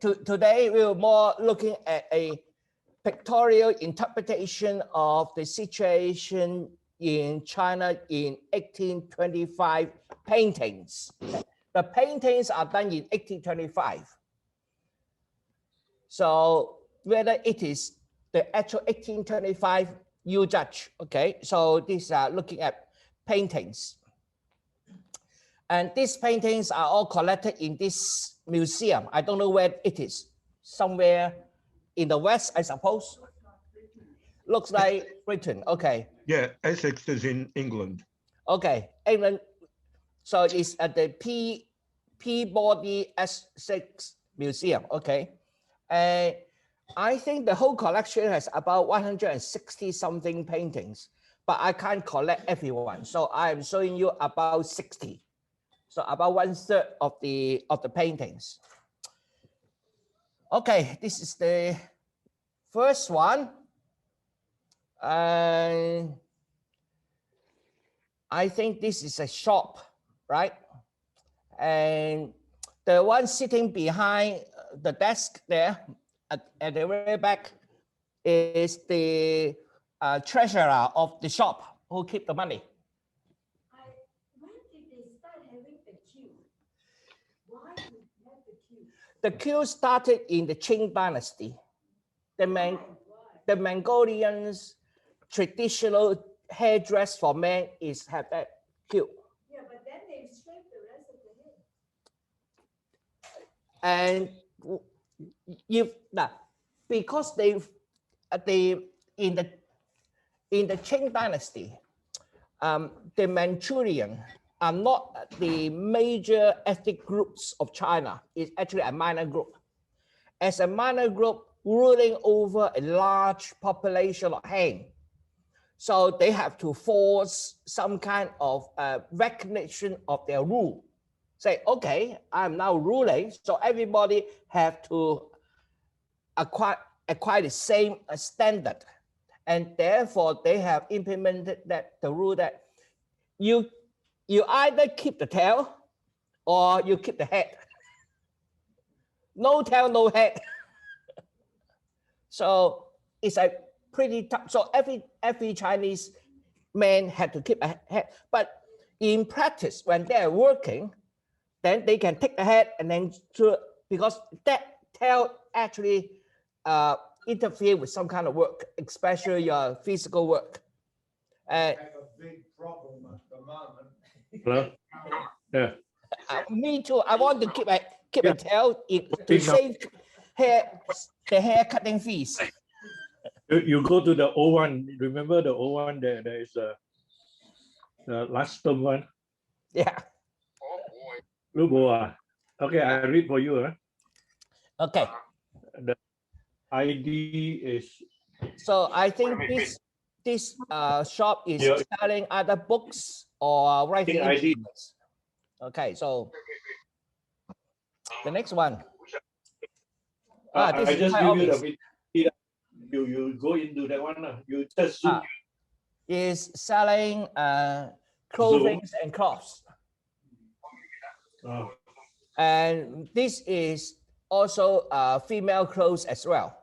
today we're more looking at a pictorial interpretation of the situation in China in 1825 paintings. The paintings are done in 1825. So whether it is the actual 1825, you judge, okay? So these are looking at paintings. And these paintings are all collected in this museum. I don't know where it is, somewhere in the West, I suppose. Looks like Britain, okay. Yeah, Essex is in England. Okay, England. So it's at the Peabody Essex Museum, okay. And I think the whole collection has about 160 something paintings, but I can't collect everyone. So I am showing you about 60. So about 1/3 of the paintings. Okay, this is the first one. I think this is a shop, right? And the one sitting behind the desk there at the very back is the treasurer of the shop who keep the money. When did they start having the queue? Why did they have the queue? The queue started in the Qing dynasty. The Mongolians' traditional hairdress for men is have that queue. Yeah, but then they scrape the rest of the And hair. because they in the Qing dynasty, the Manchurian are not the major ethnic groups of China. It's actually a minor group. As a minor group ruling over a large population of Han, so they have to force some kind of recognition of their rule. Say, okay, I'm now ruling, so everybody have to acquire the same standard. And therefore, they have implemented the rule that you either keep the tail or you keep the head. No tail, no head. So it's a pretty tough. So every Chinese man had to keep a head. But in practice, when they're working, then they can take the head and then because that tail actually interfere with some kind of work, especially your physical work. I have a big problem at the moment. Hello? Yeah. Me too. I want to keep a tail to save the hair cutting fees. You go to the old one. Remember the old one? There is the last term one. Yeah. Luboa. Okay, I read for you. Huh? Okay. The ID is. So I think this shop is selling other books or writing instruments. Okay, so the next one. I just give you the. You go into that one. You just is selling clothing and cloths. And this is also female clothes as well.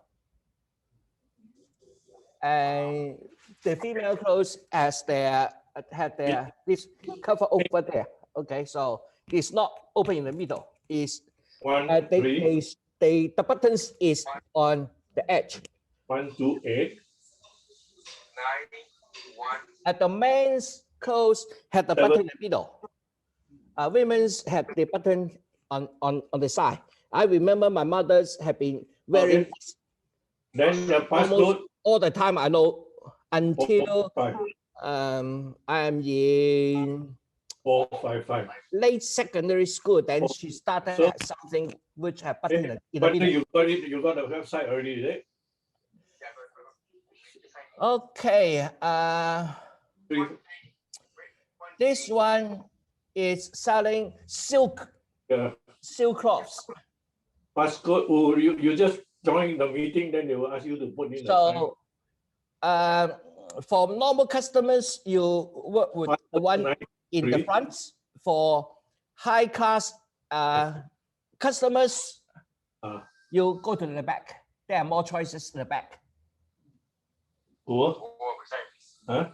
And the female clothes this cover over there. Okay, so it's not open in the middle. It's the buttons is on the edge. 1, 2, 8. At the men's clothes had the button in the middle. Women's had the button on the side. I remember my mothers have been wearing then the almost all the time. I know until I am in 4, 5, 5. late secondary school. Then she started at something which had button in the middle. You got the website already, is it? Okay. This one is selling silk cloths. Passcode. Oh, you just join the meeting, then they will ask you to put in. So, for normal customers, you work with the one in the front. For high class customers, You go to the back. There are more choices in the back. Ủa? Huh?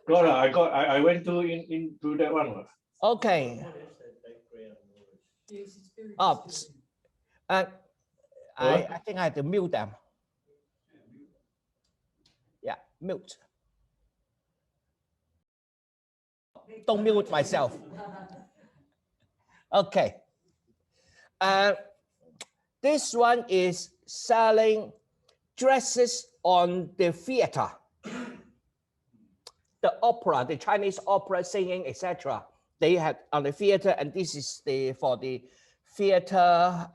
I went to that one. Okay. Oh, I think I have to mute them. Yeah, mute. Don't mute myself. Okay. This one is selling dresses on the theater, the opera, the Chinese opera, singing, etc. They have on the theater, and this is for the theater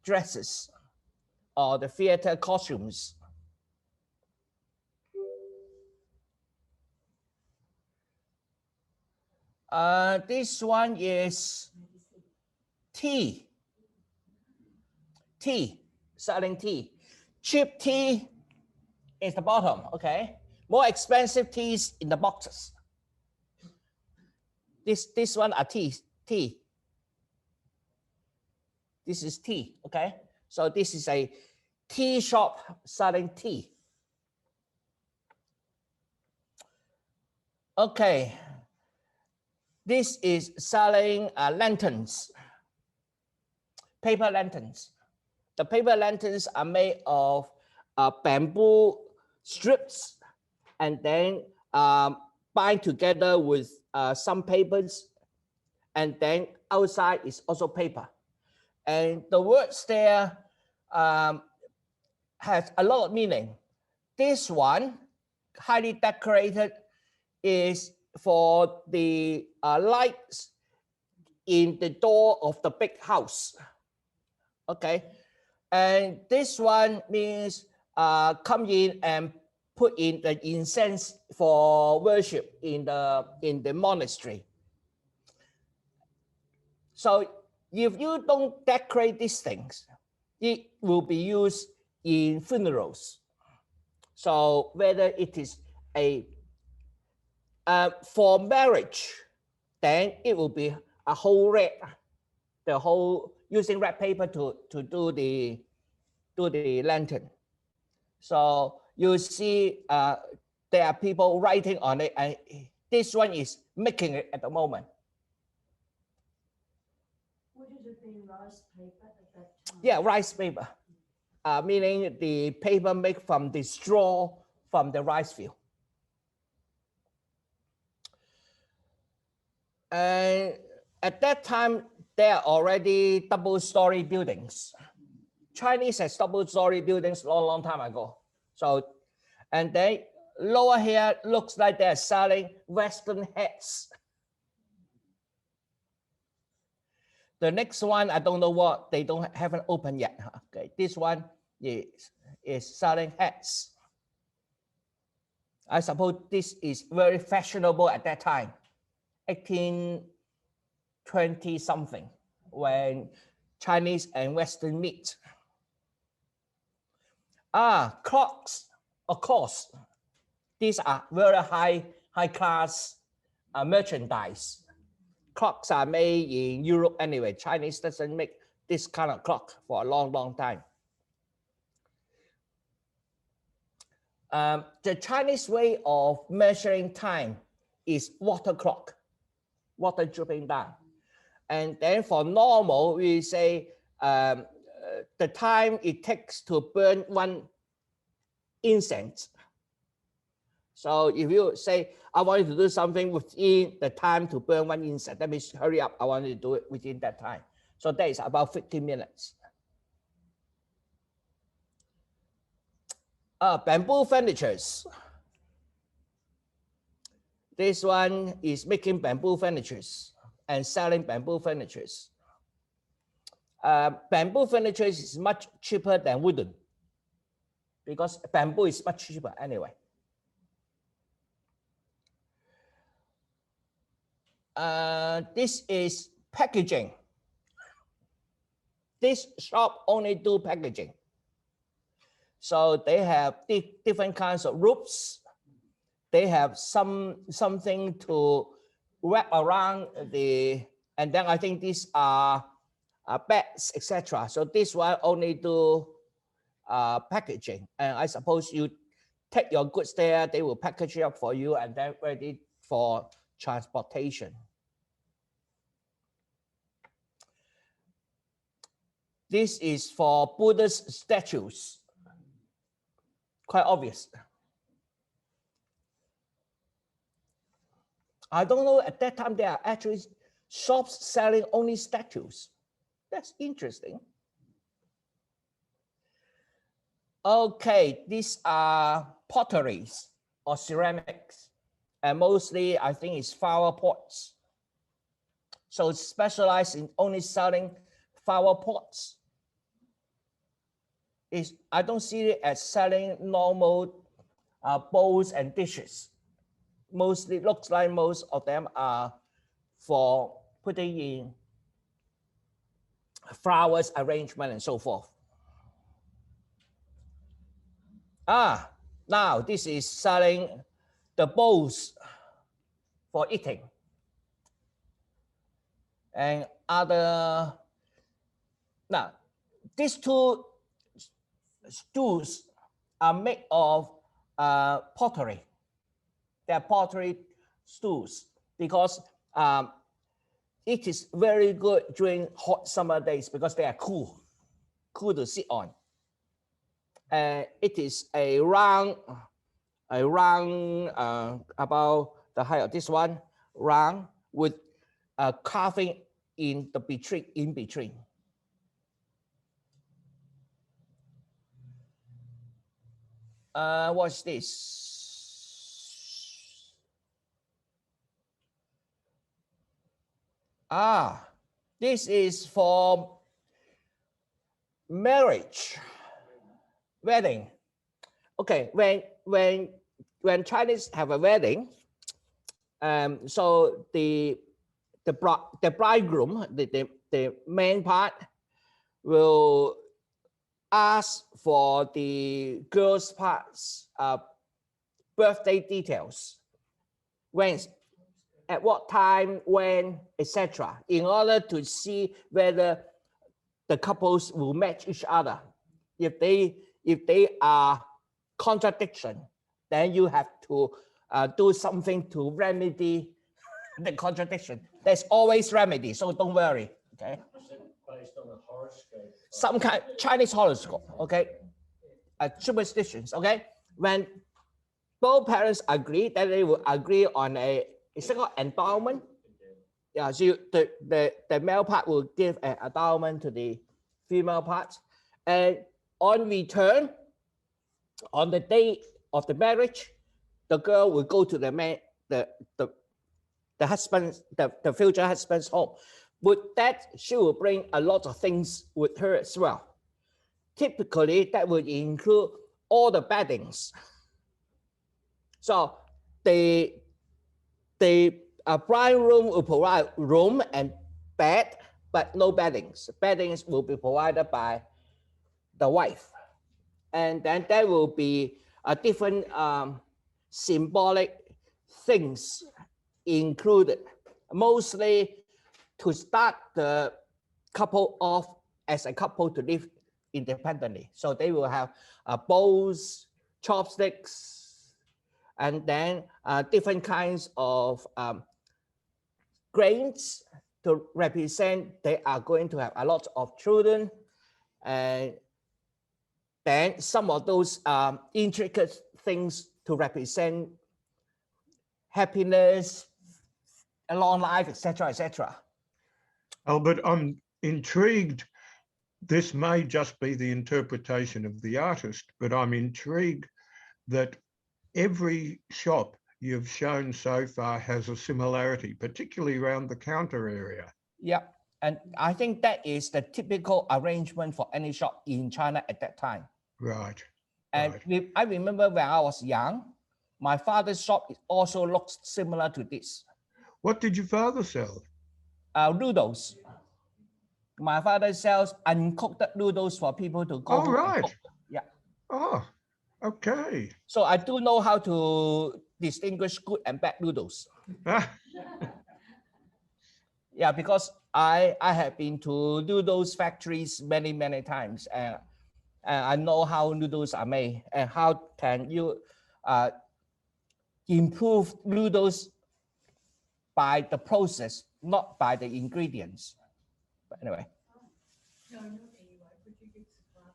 dresses or the theater costumes. This one is tea. Tea, selling tea. Cheap tea is the bottom, okay? More expensive teas in the boxes. This one are tea. This is tea, okay? So this is a tea shop selling tea. Okay. This is selling lanterns, paper lanterns. The paper lanterns are made of bamboo strips and then bind together with some papers, and then outside is also paper. And the words there has a lot of meaning. This one, highly decorated, is for the lights in the door of the big house. Okay, and this one means come in and put in the incense for worship in the monastery. So if you don't decorate these things, it will be used in funerals. So whether it is for marriage, then it will be a whole red, using red paper to do the lantern. So you see there are people writing on it, and this one is making it at the moment. Would it have been rice paper at that time? Yeah, rice paper, meaning the paper made from the straw from the rice field. And at that time, there are already double-story buildings. Chinese has double-story buildings long time ago. So, and then lower here looks like they're selling Western hats. The next one, I don't know what, they haven't opened yet. Okay, this one is selling hats. I suppose this is very fashionable at that time, 1820 something, when Chinese and Western meet. Clocks, of course. These are very high class merchandise. Clocks are made in Europe anyway. Chinese doesn't make this kind of clock for a long time. The Chinese way of measuring time is water clock, water dripping down. And then for normal, we say the time it takes to burn one incense. So if you say, I want you to do something within the time to burn one incense, that means hurry up, I want you to do it within that time. So that is about 15 minutes. Bamboo furnitures. This one is making bamboo furnitures and selling bamboo furnitures. Bamboo furnitures is much cheaper than wooden because bamboo is much cheaper anyway. This is packaging. This shop only do packaging. So they have different kinds of ropes. They have something to wrap around and then I think these are bags, etc. So this one only do packaging, and I suppose you take your goods there, they will package it up for you and then ready for transportation. This is for Buddhist statues. Quite obvious. I don't know, at that time there are actually shops selling only statues. That's interesting. Okay, these are potteries or ceramics, and mostly I think it's flower pots. So it's specialized in only selling flower pots. I don't see it as selling normal bowls and dishes. Mostly looks like most of them are for putting in flowers arrangement and so forth. Now this is selling the bowls for eating and other. Now these two stools are made of pottery. They're pottery stools because it is very good during hot summer days because they are cool to sit on. It is a round about the height of this one, round with carving in between. What's this? This is for marriage, wedding. Okay, when Chinese have a wedding, so the bridegroom, the main part, will ask for the girl's part's birthday details, when, at what time, when, etc., in order to see whether the couples will match each other. If they are contradiction, then you have to do something to remedy the contradiction. There's always remedy, so don't worry. Okay. Based on a horoscope. Some kind Chinese horoscope. Okay. Superstitions. Okay. When both parents agree, then they will agree on a called endowment. Yeah. So the male part will give an endowment to the female part, and on return, on the day of the marriage, the girl will go to the man, the husband, the future husband's home. With that, she will bring a lot of things with her as well. Typically, that would include all the beddings. So the bride room will provide room and bed, but no beddings. Beddings will be provided by the wife. And then there will be a different symbolic things included, mostly to start the couple off as a couple to live independently. So they will have bowls, chopsticks, and then different kinds of grains to represent they are going to have a lot of children. And then some of those intricate things to represent happiness, a long life, etc., etc. Albert, I'm intrigued. This may just be the interpretation of the artist, but I'm intrigued that every shop you've shown so far has a similarity, particularly around the counter area. Yeah, and I think that is the typical arrangement for any shop in China at that time. Right. And right. I remember when I was young, my father's shop also looks similar to this. What did your father sell? Noodles. My father sells uncooked noodles for people to go home and cook. Yeah. Oh, okay. So I do know how to distinguish good and bad noodles. Yeah, because I have been to noodles factories many times, and I know how noodles are made and how can you improve noodles by the process, not by the ingredients. But anyway. No, not anyway. Could you give us a class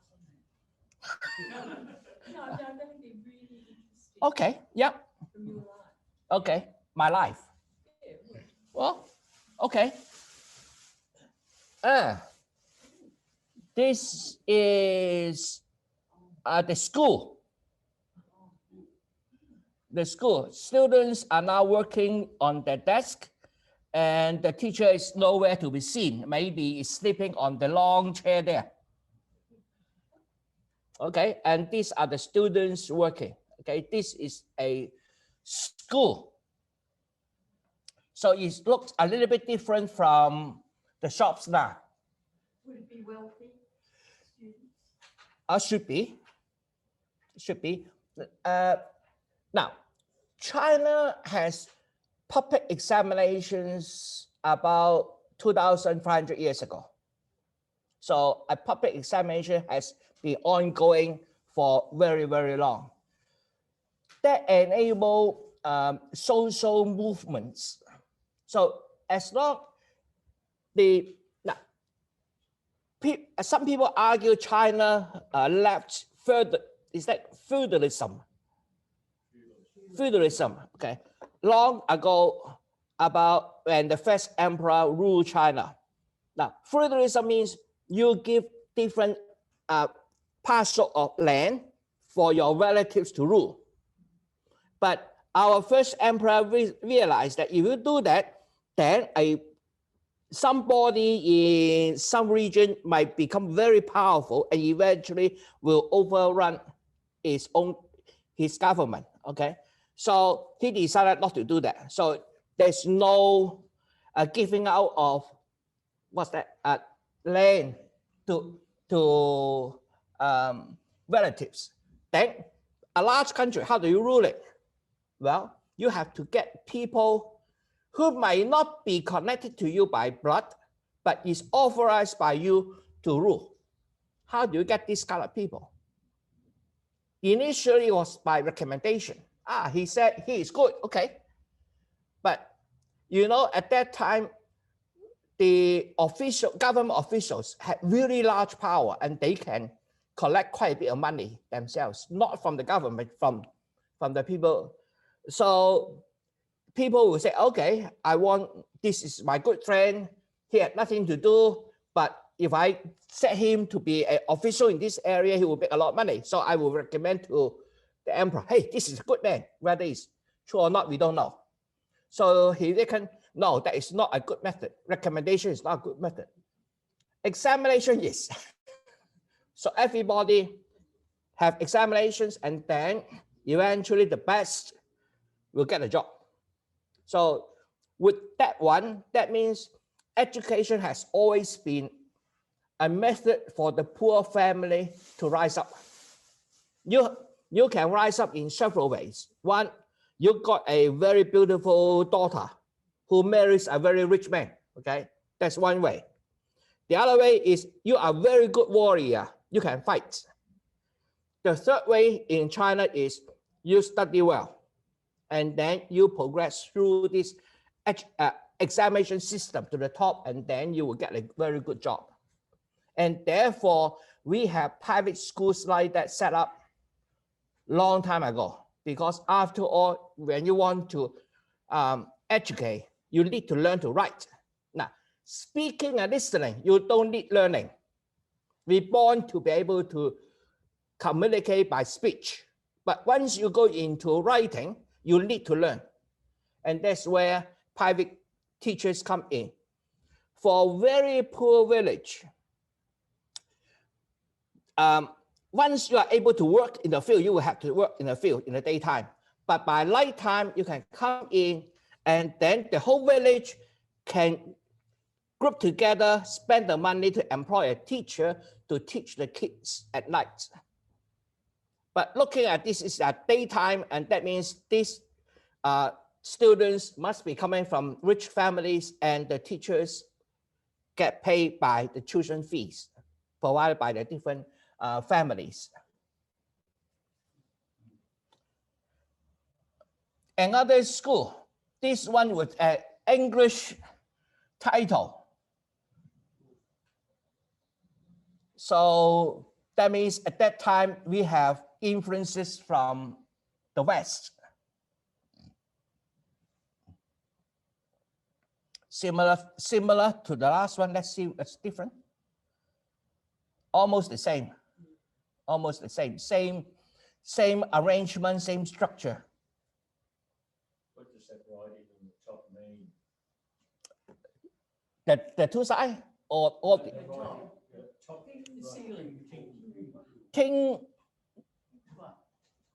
on that? No, that'd be really interesting. Okay, yeah, From your life. okay, my life. Yeah, Well, well, okay. This is the school. The school students are now working on their desk, and the teacher is nowhere to be seen. Maybe is sleeping on the long chair there. Okay, and these are the students working. Okay, this is a school. So it looks a little bit different from the shops now. would it be wealthy students? Should be. Now, China has public examinations about 2,500 years ago. So a public examination has been ongoing for very long. That enable social movements. So as long some people argue China left feudalism. Feudalism, okay. Long ago, about when the first emperor ruled China. Now, feudalism means you give different parcels of land for your relatives to rule. But our first emperor realized that if you do that, then somebody in some region might become very powerful and eventually will overrun his government. Okay, so he decided not to do that. So there's no giving out of land to relatives. Then a large country, how do you rule it? Well, you have to get people who might not be connected to you by blood, but is authorized by you to rule. How do you get these kind of people? Initially, it was by recommendation. He said he is good, okay. But you know, at that time, the government officials had really large power, and they can collect quite a bit of money themselves, not from the government, from the people. So people will say, okay, this is my good friend. He had nothing to do, but if I set him to be an official in this area, he will make a lot of money. So I will recommend to the emperor, hey, this is a good man. Whether it's true or not, we don't know. So he reckon, no, that is not a good method. Recommendation is not a good method. Examination is. So everybody have examinations, and then eventually the best will get a job. So with that one, that means education has always been a method for the poor family to rise up. You can rise up in several ways. One, you got a very beautiful daughter who marries a very rich man, okay? That's one way. The other way is you are a very good warrior, you can fight. The third way in China is you study well, and then you progress through this examination system to the top, and then you will get a very good job. And therefore, we have private schools like that set up long time ago, because after all, when you want to educate, you need to learn to write. Now, speaking and listening, you don't need learning. We're born to be able to communicate by speech. But once you go into writing, you need to learn. And that's where private teachers come in. For very poor village, once you are able to work in the field, you will have to work in the field in the daytime. But by nighttime, you can come in, and then the whole village can group together, spend the money to employ a teacher to teach the kids at night. But looking at this is at daytime, and that means these students must be coming from rich families, and the teachers get paid by the tuition fees provided by the different families. Another school, this one with an English title. So that means at that time we have influences from the West. Similar to the last one. Let's see what's different. Almost the same. Almost the same. Same arrangement, same structure. What does that writing on the top mean? The two sides or the Top The ceiling. Ting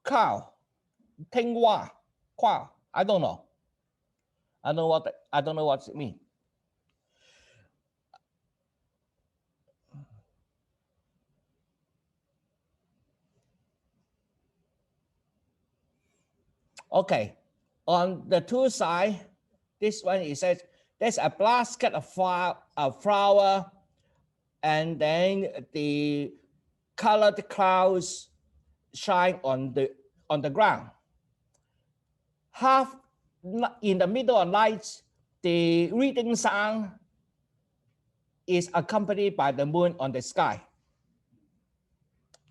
cow, Ting Wa, Kwa. I don't know. I don't know what it means. Okay, on the two sides, this one it says there's a basket of flower, and then the colored clouds shine on the ground. Half in the middle of night, the reading sound is accompanied by the moon on the sky.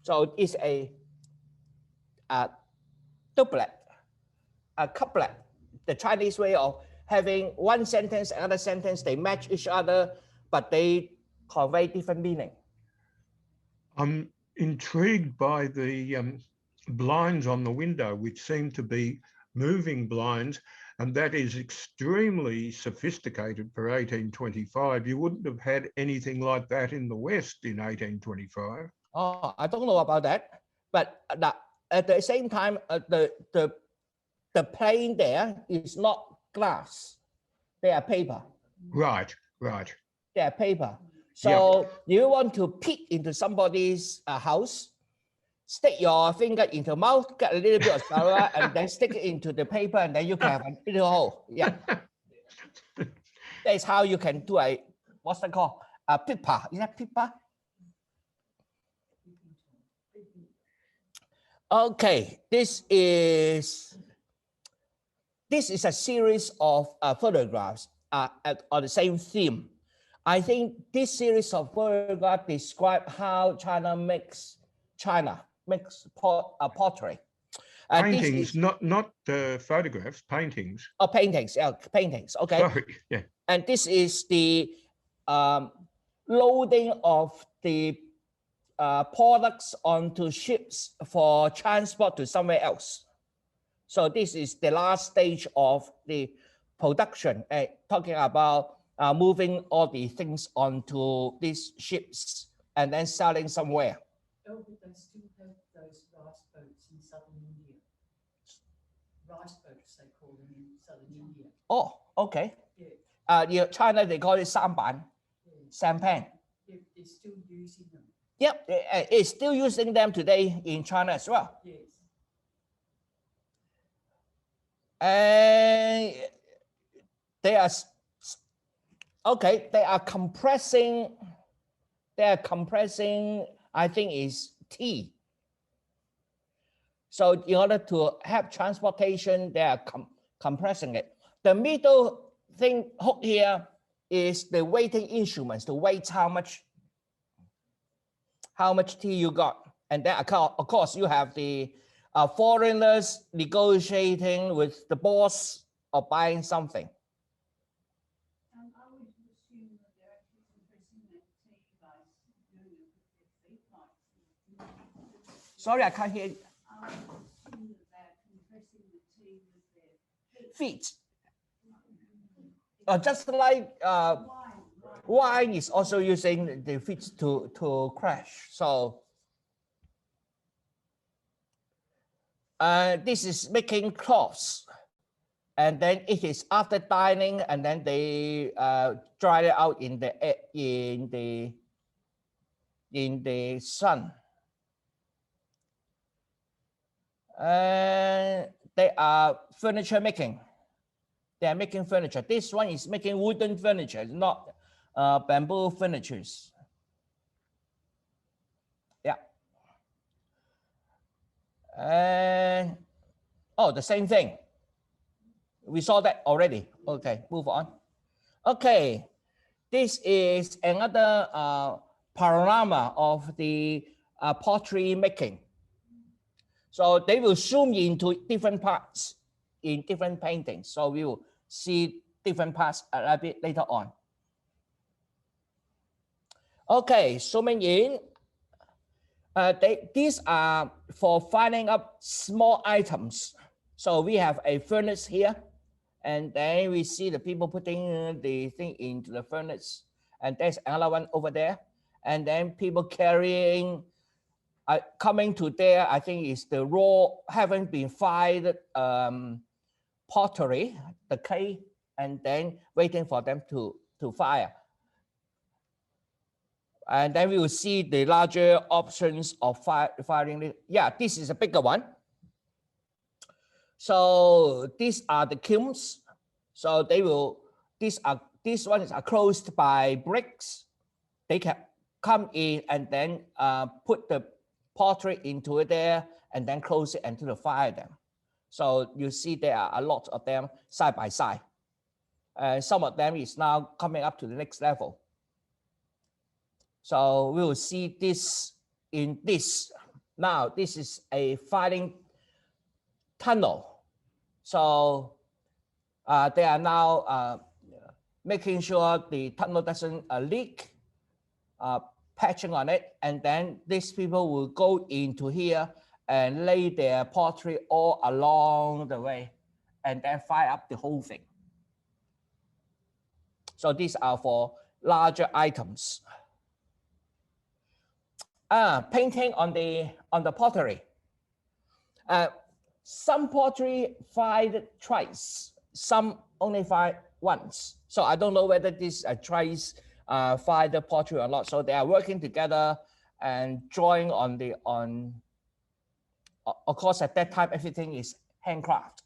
So it's a doublet, a couplet, the Chinese way of having one sentence, another sentence, they match each other, but they convey different meaning. I'm intrigued by the blinds on the window, which seem to be moving blinds, and that is extremely sophisticated for 1825. You wouldn't have had anything like that in the West in 1825. Oh, I don't know about that, but at the same time, the plane there is not glass; they are paper. Right, right. They are paper. So you want to peek into somebody's house, stick your finger into the mouth, get a little bit of saliva, and then stick it into the paper, and then you can have a little hole. Yeah. That's how you can do what's that called? A pipa. Is that pipa? Okay, this is a series of photographs on the same theme. I think this series of photographs describe how China makes a portrait. Paintings, not photographs, paintings. Oh, paintings, yeah, paintings, okay. Sorry, yeah. And this is the loading of the products onto ships for transport to somewhere else. So this is the last stage of the production, talking about moving all the things onto these ships and then selling somewhere. Oh, but they still have those rice boats in southern India. Rice boats, they call them in southern India. Oh, okay. Yeah. China, they call it sampan, sampan. Yeah, they're still using them. Yep, it's still using them today in China as well. Yes. And they are okay. They are compressing. I think is tea. So in order to have transportation, they are compressing it. The middle thing hook here is the weighting instruments to weigh how much tea you got, and then of course you have the foreigners negotiating with the boss or buying something. I would assume that they're actually compressing that tea by doing it with their feet, like. Sorry, I can't hear you. I would assume that they're compressing the tea with their Feet. Just like wine is also using the feet to crash. So this is making cloths, and then it is after dyeing, and then they dry it out in the sun. They are furniture making. They are making furniture. This one is making wooden furniture, not bamboo furnitures. Yeah. And oh, the same thing. We saw that already. Okay, move on. Okay, this is another panorama of the pottery making. So they will zoom into different parts in different paintings. So we will see different parts a bit later on. Okay, zooming in. These are for finding up small items. So we have a furnace here, and then we see the people putting the thing into the furnace, and there's another one over there, and then people carrying, coming to there, I think is the raw, haven't been fired pottery, the clay, and then waiting for them to fire. And then we will see the larger options of firing. Yeah, this is a bigger one. So these are the kilns. So they will, these ones are closed by bricks. They can come in and then put the pottery into it there and then close it until they fire them. So you see there are a lot of them side by side. Some of them is now coming up to the next level. So we will see this in this. Now, this is a firing tunnel. So they are now making sure the tunnel doesn't leak, patching on it, and then these people will go into here and lay their pottery all along the way and then fire up the whole thing. So these are for larger items. Painting on the pottery. Some pottery fired twice, some only fired once. So I don't know whether this twice fired pottery or not. So they are working together and drawing on. Of course, at that time everything is handcraft.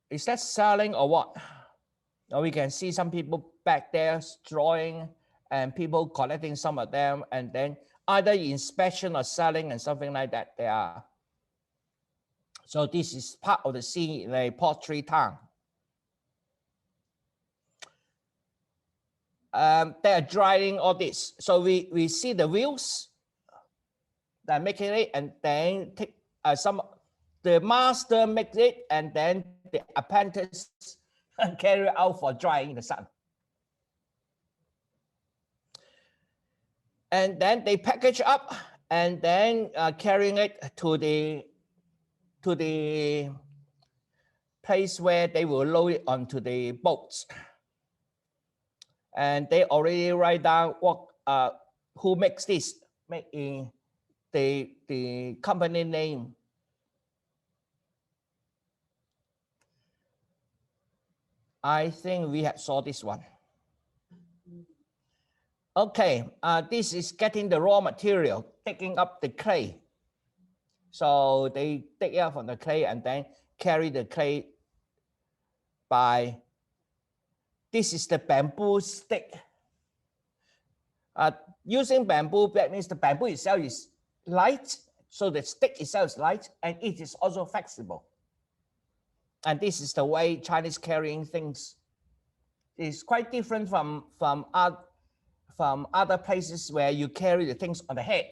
Is that selling or what? Now we can see some people back there drawing and people collecting some of them, and then either inspection or selling and something like that they are. So this is part of the scene in a pottery town. They are drying all this. So we see the wheels, they're making it, and then take the master makes it, and then the apprentice carry it out for drying in the sun. And then they package up and then carrying it to the place where they will load it onto the boats. And they already write down what who makes this, making the company name. I think we have saw this one. Okay, this is getting the raw material, taking up the clay. So they take it out from the clay and then carry the clay by, this is the bamboo stick. Using bamboo, that means the bamboo itself is light, so the stick itself is light, and it is also flexible. And this is the way Chinese carrying things. It's quite different from other places where you carry the things on the head.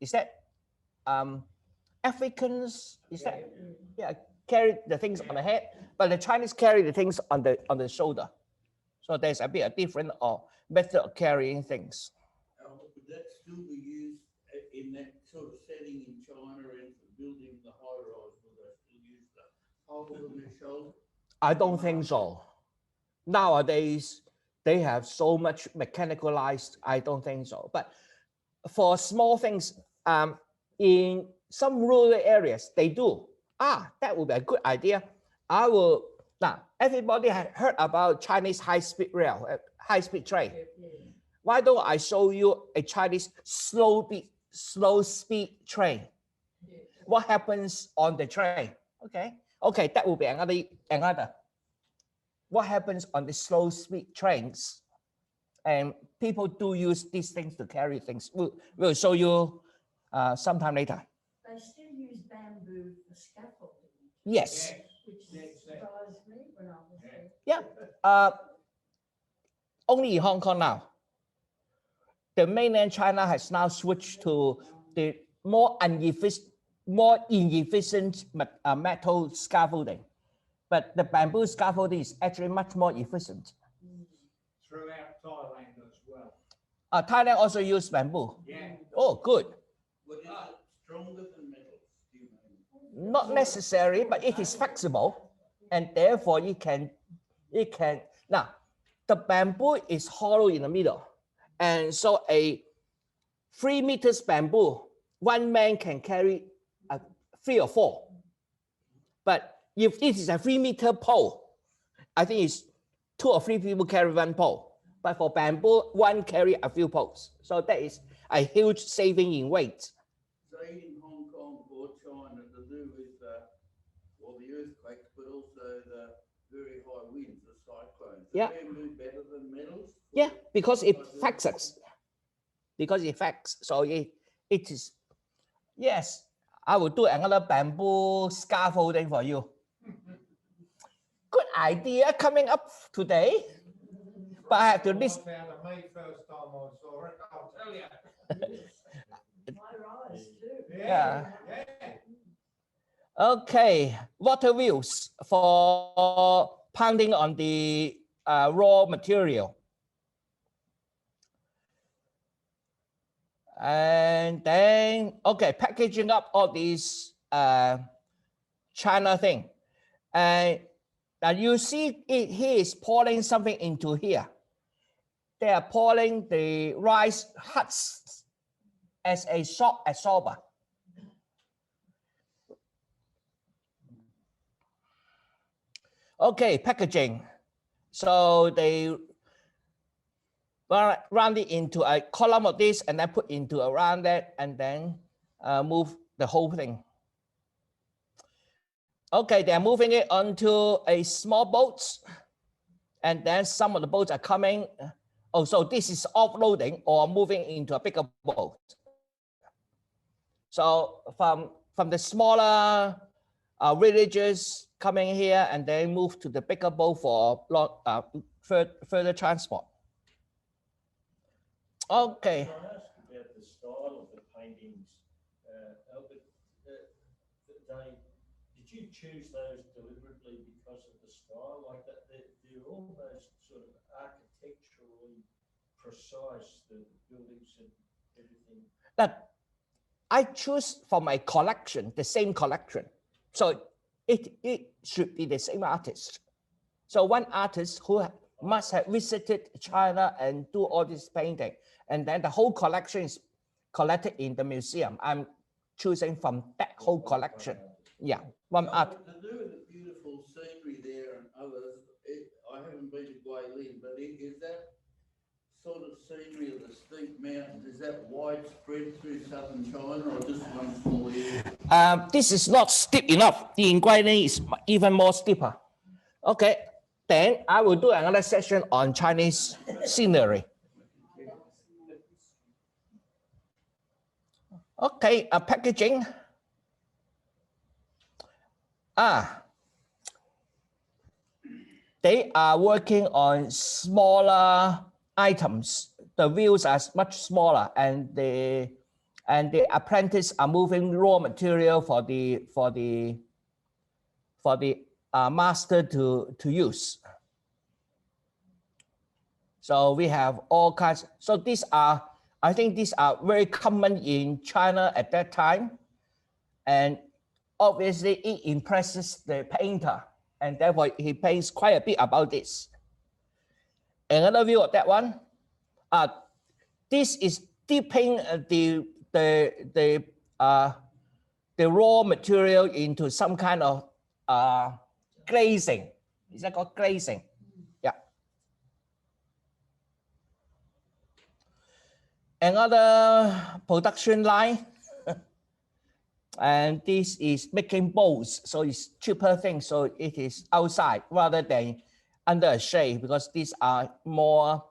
Is that Africans? Is that, yeah, carry the things on the head, but the Chinese carry the things on the shoulder. So there's a bit of different method of carrying things. Would that still be used in that sort of setting in China and for building the high rise? Will they still use the hold on their shoulder? I don't think so. Nowadays, they have so much mechanicalized. I don't think so. But for small things, in some rural areas, they do. That would be a good idea. Now, everybody has heard about Chinese high-speed rail, high-speed train. Why don't I show you a Chinese slow speed train? What happens on the train? Okay, Okay, that will be another. What happens on the slow speed trains? And people do use these things to carry things. We'll show you sometime later. They still use bamboo for scaffolding, Yes. which surprised me when I was there. Yeah. Only in Hong Kong now. The mainland China has now switched to the more inefficient metal scaffolding. But the bamboo scaffolding is actually much more efficient. Throughout Thailand as well. Thailand also use bamboo. Yeah. Oh, good. What is it stronger than metals? Do you mean? Not necessary, but it is flexible, and therefore it can. Now, the bamboo is hollow in the middle, and so a 3 meters bamboo, one man can carry 3 or 4. But if it is a 3-meter pole, I think it's 2 or 3 people carry one pole. But for bamboo, one carry a few poles. So that is a huge saving in weight. Say in Hong Kong or China to do with well, the earthquakes, but also the very high winds, the cyclones. Is Yeah. bamboo better than metals? Yeah, because it flexes. Because it flexes. So it is, yes, I will do another bamboo scaffolding for you. Good idea coming up today. But I have to list. Found of me first time I saw it, I'll tell you. My rise too. Yeah. Yeah. Okay, water wheels for pounding on the raw material. And then, okay, packaging up all these China thing. And you see it, he is pouring something into here. They are pouring the rice husks as a shock absorber. Okay, packaging. So they round it into a column of this and then put into around that and then move the whole thing. Okay, they're moving it onto a small boat. And then some of the boats are coming. Oh, so this is offloading or moving into a bigger boat. So from the smaller villages coming here and then move to the bigger boat for further transport. Okay. Can I ask about the style of the paintings, Albert? Did you choose those deliberately because of the style? Like that, they're almost sort of architecturally precise, the buildings and everything. That I choose for my collection, the same collection. So it should be the same artist. So one artist who must have visited China and do all this painting. And then the whole collection is collected in the museum. I'm choosing from that whole collection. Yeah, one art. To do with the beautiful scenery there and others, I haven't been to Guilin, but is that sort of scenery of the steep mountains, is that widespread through southern China or just one small area? This is not steep enough. The Guilin is even more steeper. Okay, then I will do another session on Chinese scenery. Okay, packaging. They are working on smaller items. The wheels are much smaller, and the apprentices are moving raw material for the master to use. So we have all kinds. So these are, I think these are very common in China at that time. And obviously it impresses the painter, and therefore he paints quite a bit about this. Another view of that one. This is dipping the raw material into some kind of glazing. Is that called glazing? Yeah. Another production line. And this is making bowls, so it's cheaper thing. So it is outside rather than under a shade, because these are more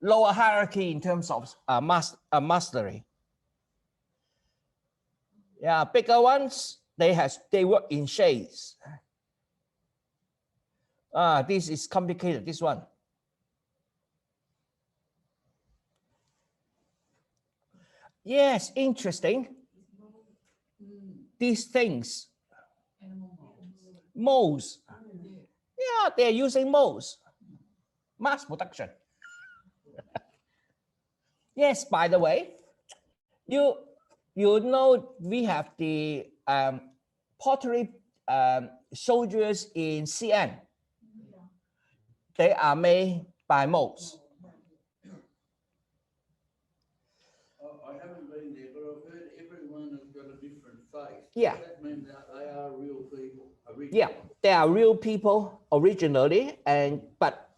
lower hierarchy in terms of mastery. Yeah, bigger ones, they work in shades. This is complicated, this one. Yes, interesting. These things, molds. Yeah, they're using molds. Mass production. Yes, by the way, you know we have the pottery soldiers in CN. They are made by molds. I haven't been there, but I've heard everyone has got a different face. Yeah. Does that mean that they are real people? Yeah, they are real people originally, but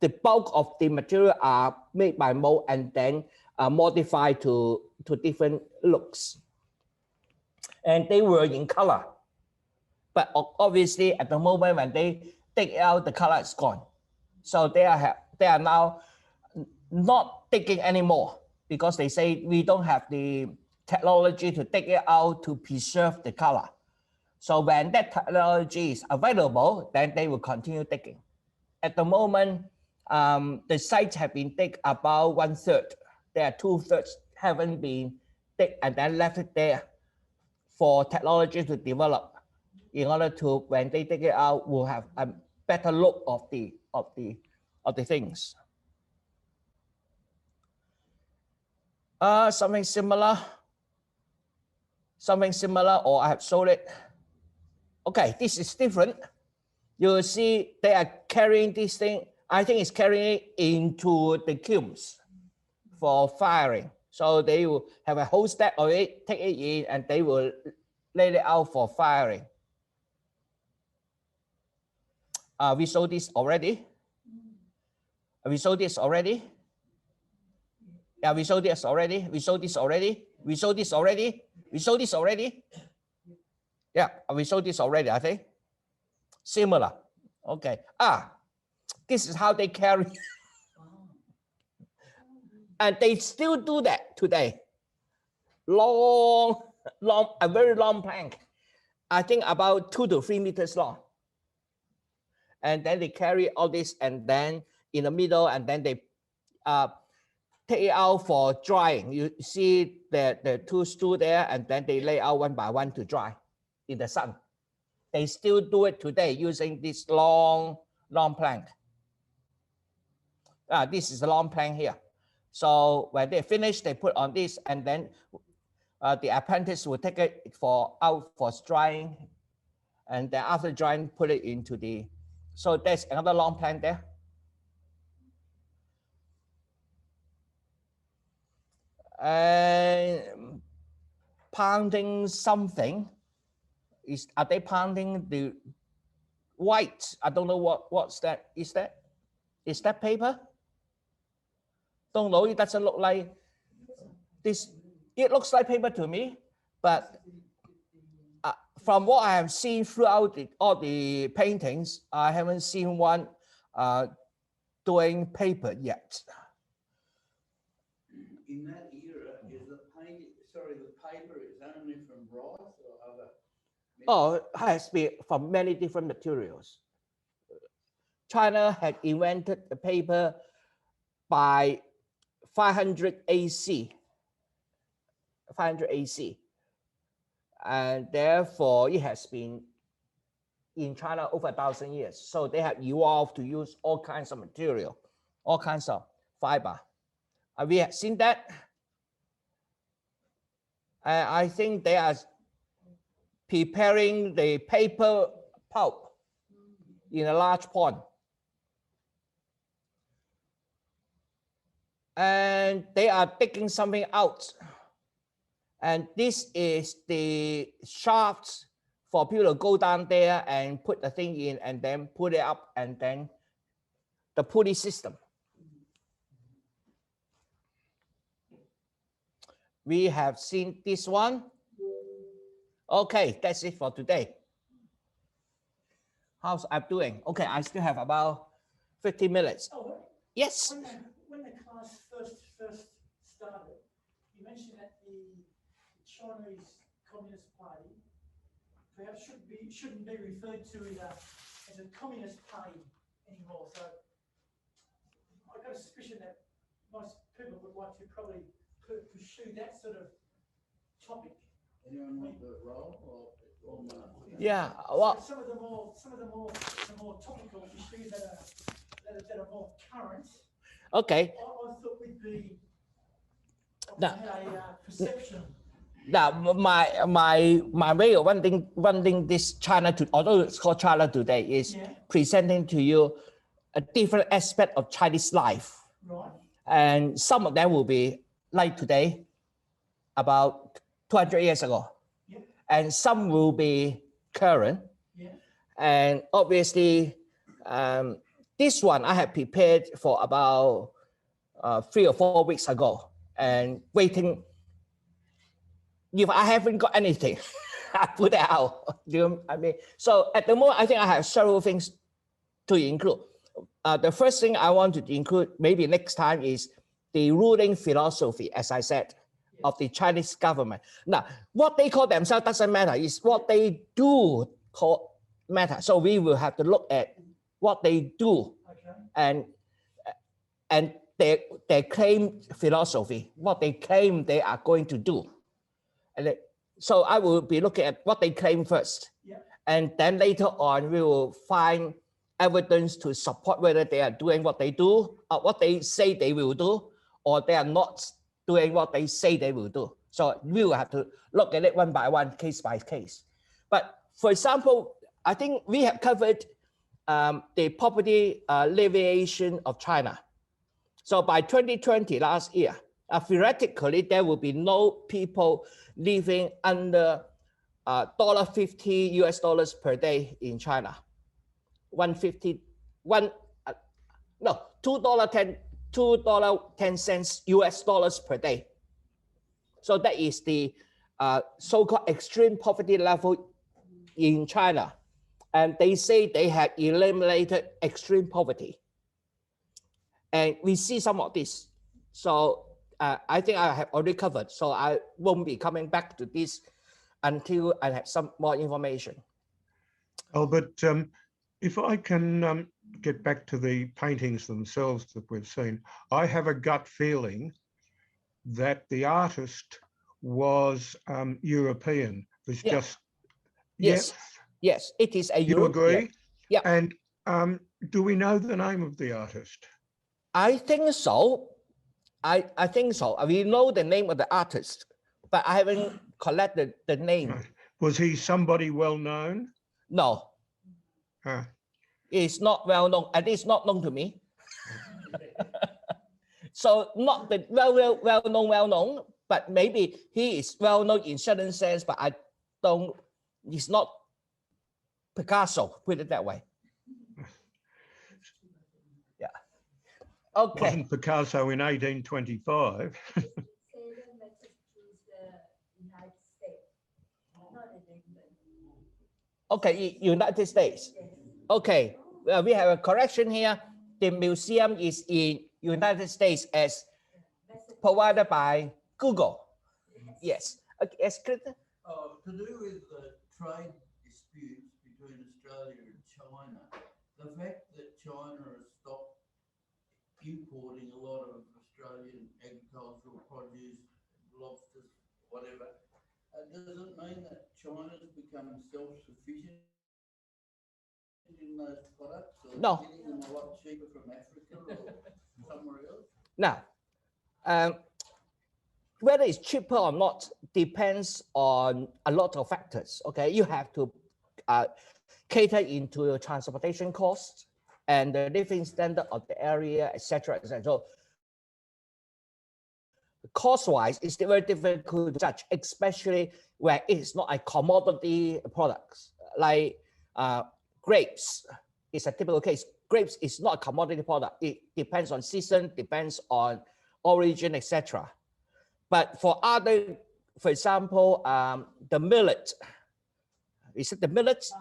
the bulk of the material are made by mold and then modified to different looks. And they were in color, but obviously at the moment when they take it out, the color is gone. So they are now not taking anymore, because they say we don't have the technology to take it out to preserve the color. So when that technology is available, then they will continue taking. At the moment, the sites have been taken about 1/3. There are 2/3 haven't been taken and then left it there for technology to develop, in order to, when they take it out, will have a better look of the things. Something similar, or I have sold it. Okay, this is different. You see, they are carrying this thing. I think it's carrying it into the kilns for firing. So they will have a whole stack of it, take it in, and they will lay it out for firing. We sold this already. We sold this already. Yeah, we sold this already. We sold this already. We sold this already. We sold this already. Yeah, we sold this already, I think. Similar. Okay. This is how they carry. And they still do that today. Long, a very long plank. I think about 2 to 3 meters long. And then they carry all this, and then in the middle, and then they take it out for drying. You see the 2 stools there, and then they lay out one by one to dry in the sun. They still do it today using this long plank. This is a long plank here. So when they finish, they put on this, and then the apprentice will take it out for drying, and then after drying, put it into the. So there's another long plank there. And pounding something. Are they pounding the white? I don't know what's that. Is that paper? Don't know. It doesn't look like this. It looks like paper to me, but from what I have seen throughout all the paintings, I haven't seen one doing paper yet. In that era, is the paper is only from rice or other? Oh, it has been from many different materials. China had invented the paper by 500 AC. 500 AC. And therefore, it has been in China over 1,000 years. So they have evolved to use all kinds of material, all kinds of fiber. We have seen that. And I think they are preparing the paper pulp in a large pond. And they are taking something out. And this is the shafts for people to go down there and put the thing in, and then put it up, and then the pulley system. We have seen this one. Okay, that's it for today. How's I'm doing? Okay, I still have about 50 minutes. Oh, Yes. when the class first started, you mentioned that the Chinese Communist Party perhaps shouldn't be referred to as a communist party anymore. So I've got a suspicion that most people would like to probably pursue that sort of topic. Anyone want the role or not? Yeah. Well, Some of the more topical issues that are more current. okay. I thought we'd be Now- had a perception. Now, my way of running this China, although it's called China Today, is Yeah. presenting to you a different aspect of Chinese life. Right. And some of them will be like today, about 200 years ago. Yeah. And some will be current. Yeah. And obviously, this one I have prepared for about 3 or 4 weeks ago and waiting. If I haven't got anything, I put it out. So at the moment, I think I have several things to include. The first thing I want to include maybe next time is the ruling philosophy, as I said, of the Chinese government. Now, what they call themselves doesn't matter. It's what they do called matter. So we will have to look at what they do Okay. and their claim philosophy, what they claim they are going to do. And so I will be looking at what they claim first. Yeah. And then later on, we will find evidence to support whether they are doing what they do, or what they say they will do, or they are not doing what they say they will do. So we will have to look at it one by one, case by case. But for example, I think we have covered the poverty alleviation of China. So by 2020, last year, theoretically, there will be no people living under $50 US per day in China. $2.10 US per day. So that is the so-called extreme poverty level in China. And they say they had eliminated extreme poverty. And we see some of this. So I think I have already covered. So I won't be coming back to this until I have some more information. Albert, if I can get back to the paintings themselves that we've seen, I have a gut feeling that the artist was European. It's Yeah. just Yes. Yes, it is a You European. agree? Yeah. And do we know the name of the artist? I think so. I think so. We know the name of the artist, but I haven't collected the name. Right. Was he somebody well known? No, it's not well known. At least not known to me. So not the well known, but maybe he is well known in certain sense, but I don't. He's not Picasso. Put it that way. Yeah. Okay. Wasn't Picasso in 1825? Okay, United States. Okay, we have a correction here. The museum is in United States as provided by Google. Yes. Okay, yes, Clinton? To do with the trade disputes between Australia and China, the fact that China has stopped importing a lot of Australian agricultural produce, lobsters, whatever, does it mean that China's become self-sufficient in those products? Or No. getting them a lot cheaper from Africa or somewhere else? Now, whether it's cheaper or not depends on a lot of factors. Okay, you have to cater into your transportation costs and the living standard of the area, etc., etc. So, cost-wise, it's very difficult to judge, especially where it's not a commodity product. Like grapes is a typical case. Grapes is not a commodity product. It depends on season, depends on origin, etc. But for other, for example, the millet, Is it the millets?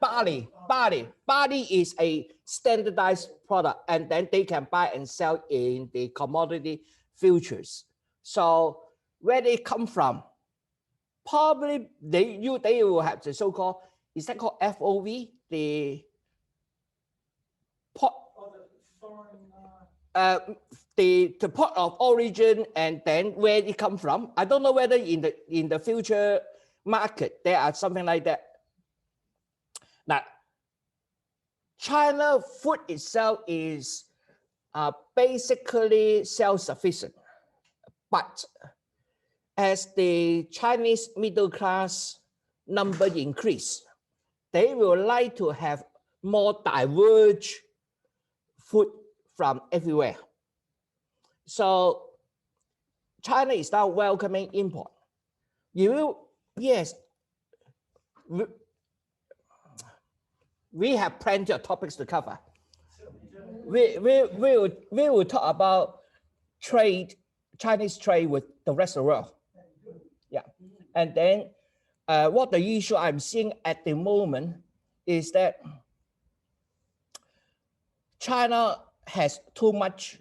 Barley. Barley is a standardized product, and then they can buy and sell in the commodity futures. So where they come from, probably they will have the so-called, is that called FOV? The pot, Or the foreign, the port of origin, and then where it come from. I don't know whether in the future market there are something like that. Now, China food itself is basically self-sufficient, but as the Chinese middle class number increase, they will like to have more diverse food from everywhere. So China is now welcoming import. Yes, we have plenty of topics to cover. We will talk about trade, Chinese trade with the rest of the world. Yeah, and then what the issue I'm seeing at the moment is that China has too much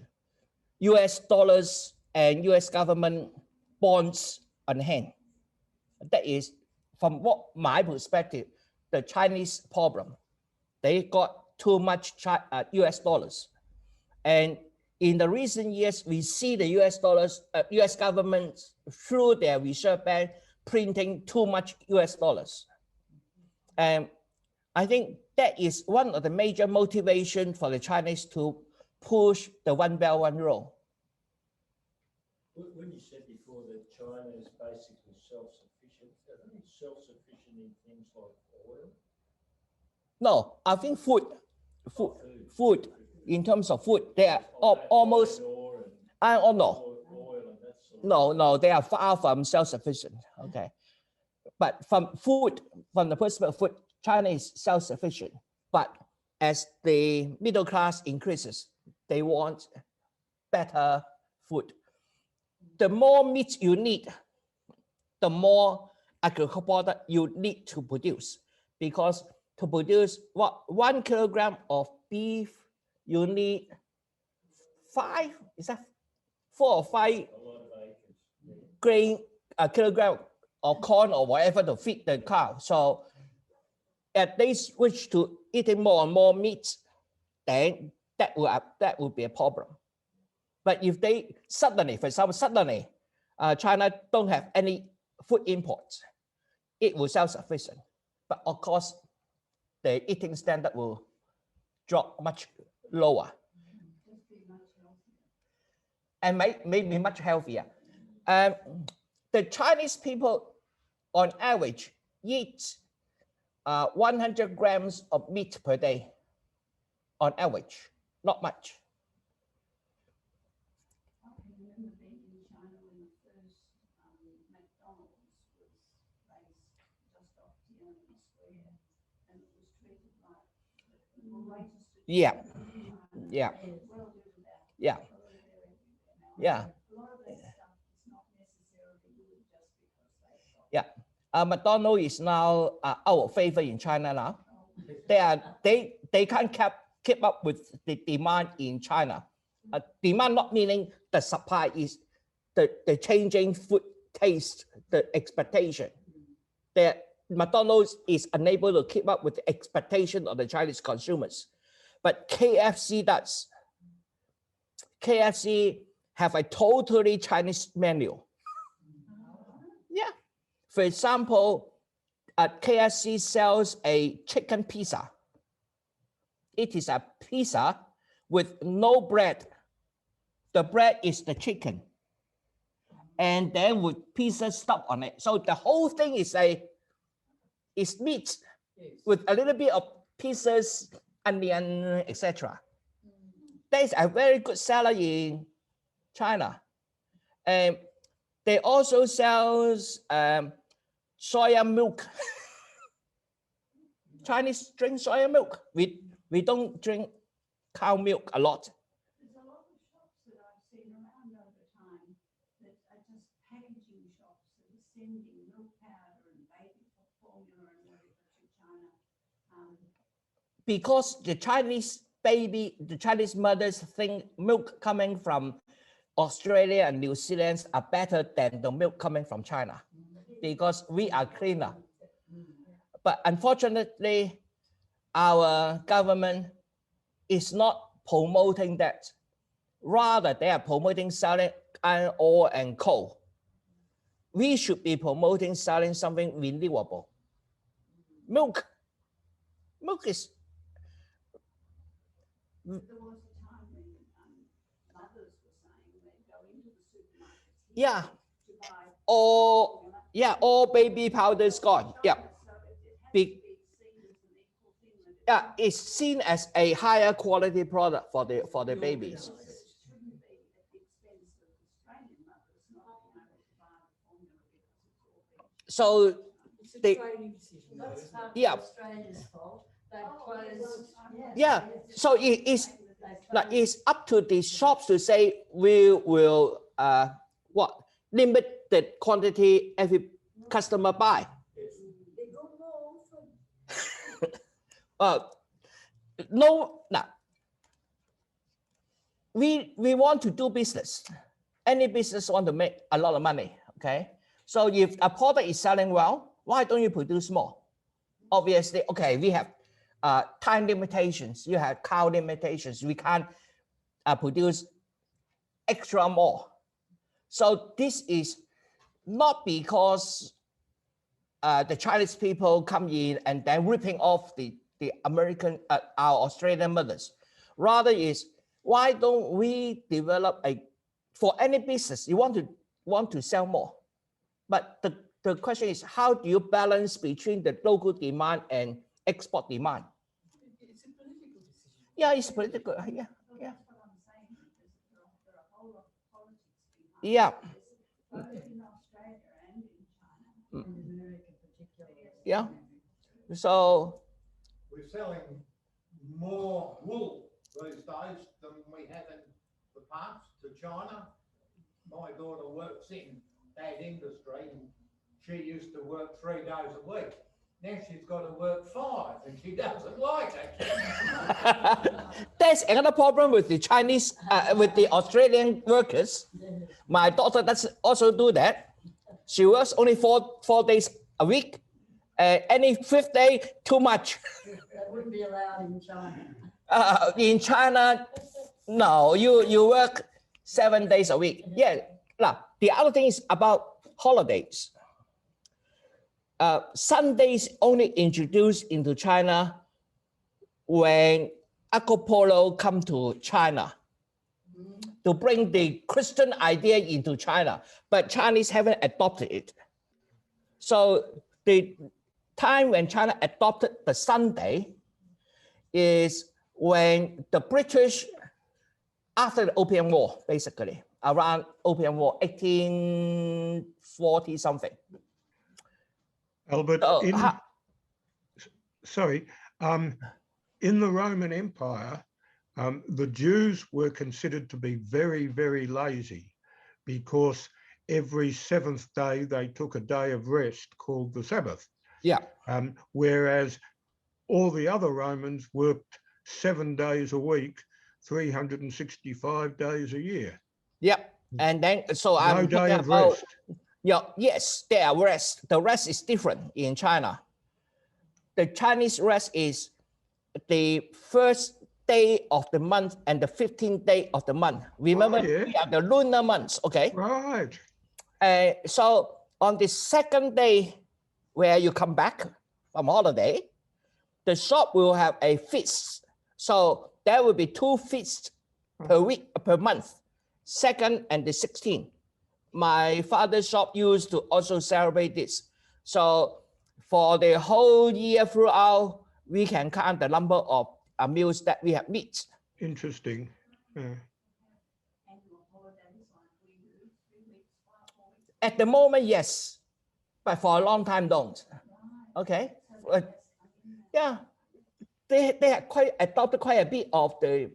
US dollars and US government bonds on hand. That is, from what my perspective, the Chinese problem. They got too much US dollars. And in the recent years, we see the US dollars, US government through their reserve bank printing too much US dollars. And I think that is one of the major motivations for the Chinese to push the One Belt, One Road. When you said before that China is basically self-sufficient, are they self-sufficient in things like oil? No, I think food. In terms of food, they are almost. I don't know. No, they are far from self-sufficient. Okay, but from the perspective of food, China is self-sufficient. But as the middle class increases, they want better food. The more meat you need, the more agricultural product you need to produce, because to produce 1 kilogram of beef, you need 4 or 5 grain a kilogram of corn or whatever to feed the cow. So if they switch to eating more and more meat, then that will be a problem. But if they suddenly, for example, China don't have any food imports, it will self-sufficient. But of course, the eating standard will drop much lower and may be much healthier. The Chinese people, on average, eat 100 grams of meat per day, on average, not much. I can remember being in China when the first McDonald's was based just off Tiananmen Square, and it was treated like the greatest. Yeah. Yeah. Well, do that. Yeah. Yeah. A lot of that stuff is not necessarily good just because they. Yeah. McDonald's is now out of favor in China now. They can't keep up with the demand in China. Demand not meaning the supply, is the changing food taste, the expectation. That McDonald's is unable to keep up with the expectation of the Chinese consumers. But KFC does. KFC have a totally Chinese menu. Yeah. For example, KFC sells a chicken pizza. It is a pizza with no bread. The bread is the chicken. And then with pizza stuff on it. So the whole thing is meat with a little bit of pieces, onion, etc. That is a very good seller in China. And they also sell soya milk. Chinese drink soya milk. We don't drink cow milk a lot. There's a lot of shops that I've seen around over time that are just packaging shops that are sending milk powder and baby formula and because the Chinese mothers think milk coming from Australia and New Zealand are better than the milk coming from China because we are cleaner. But unfortunately, our government is not promoting that. Rather, they are promoting selling iron ore and coal. We should be promoting selling something renewable. Milk is. There was a time when mothers were saying they'd go into the supermarket Yeah. to buy All baby powders gone. Yeah. So it has Be- to be seen as an equal thing. That Yeah, it's seen as a higher quality product for the babies. it shouldn't be at the expense of Australian mothers not being able to buy the formula because it's all being So It's a They- training decision. That's not Yeah. Australia's fault. They closed. yeah, so it's like it's up to the shops to say we will limit the quantity every customer buy. They go more often. No, we want to do business. Any business want to make a lot of money, okay? So if a product is selling well, why don't you produce more? Obviously, okay, we have time limitations. You have cow limitations. We can't produce extra more. So this is not because the Chinese people come in and then ripping off the American, our Australian mothers. Rather is, why don't we develop for any business, you want to sell more. But the question is, how do you balance between the local demand and export demand? It's a political decision. Yeah, it's political. Yeah. That's what I'm saying, because there are a whole lot of politics behind Yeah. this, both in Australia and in China. In America particularly. Yeah. So We're selling more wool these days than we have in the past to China. My daughter works in that industry and she used to work 3 days a week. Now she's got to work 5 and she doesn't like it. that's another problem with the Chinese, with the Australian workers. My daughter does also do that. She works only four days a week. Any 5th day, too much. That wouldn't be allowed in China. In China, no, you work 7 days a week. Yeah. Now, the other thing is about holidays. Sundays only introduced into China when Marco Polo come to China to bring the Christian idea into China, but Chinese haven't adopted it. So the time when China adopted the Sunday is when the British, after the Opium War, basically, around Opium War, 1840 something. Albert, So, in the Roman Empire, the Jews were considered to be very, very lazy because every 7th day they took a day of rest called the Sabbath. yeah, Whereas all the other Romans worked 7 days a week, 365 days a year. yeah. And then, so No I'm day talking of about, rest. yeah, yes, there are rest. The rest is different in China. The Chinese rest is the first day of the month and the 15th day of the month. Remember, yeah. we are the lunar months, okay? Right. So on the 2nd day where you come back from holiday, the shop will have a feast. So there will be 2 feasts per week, per month, 2nd and the 16th. My father's shop used to also celebrate this. So for the whole year throughout, we can count the number of meals that we have meat. Interesting. Annual holidays like we do, 3 weeks, 4 weeks. At the moment, yes, but for a long time, don't. Okay, yeah, they have adopted quite a bit of the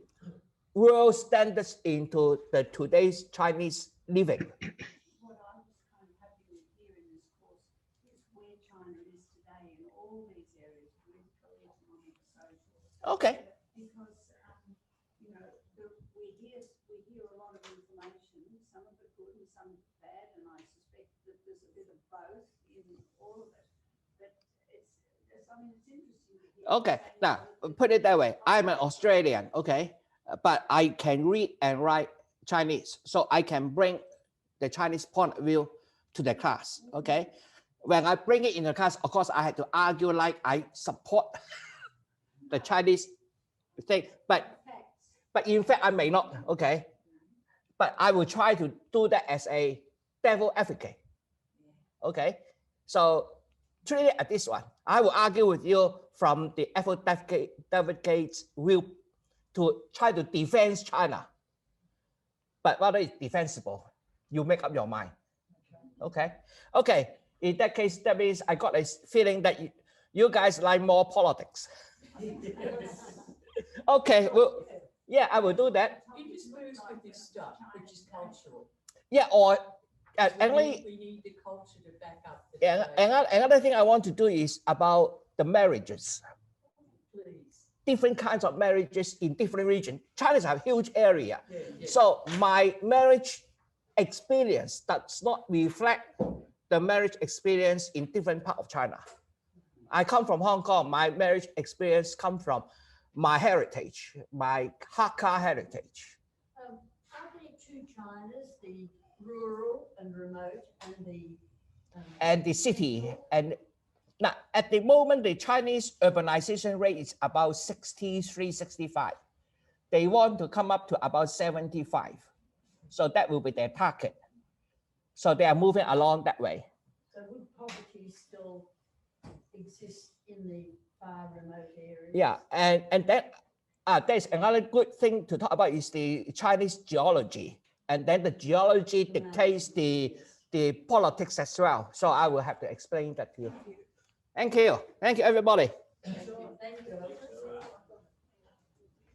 world standards into the today's Chinese living. What I was kind of happy with here in this course is where China is today in all these areas, political, economic, social. Okay. Because, you know, we hear a lot of information, some of it good and some bad, and I suspect that there's a bit of both in all of it. But I mean, it's interesting to hear. Okay, now put it that way. I'm an Australian, okay, but I can read and write Chinese, so I can bring the Chinese point of view to the class, okay? When I bring it in the class, of course, I had to argue like I support the Chinese thing, but in fact, I may not, okay? But I will try to do that as a devil advocate, okay? So treat it as this one. I will argue with you from the advocate's view to try to defend China. But whether it's defensible, you make up your mind. Okay. Okay. In that case, that means I got a feeling that you guys like more politics. Okay. Well, yeah, I will do that. Interspersed with this stuff, which is cultural. Yeah, or We only. need the culture to back up. Yeah, another thing I want to do is about the marriages. Please. Different kinds of marriages in different regions. China's a huge area. Yeah. So my marriage experience does not reflect the marriage experience in different parts of China. I come from Hong Kong. My marriage experience comes from my heritage, my Hakka heritage. Are there two Chinas, the rural and remote And the city? And now at the moment, the Chinese urbanization rate is about 63, 65. They want to come up to about 75. So that will be their target. So they are moving along that way. So would poverty still exist in the far remote areas? Yeah, and then there's another good thing to talk about is the Chinese geology. And then the geology dictates the politics as well. So I will have to explain that to you. Thank you. Thank you, everybody. So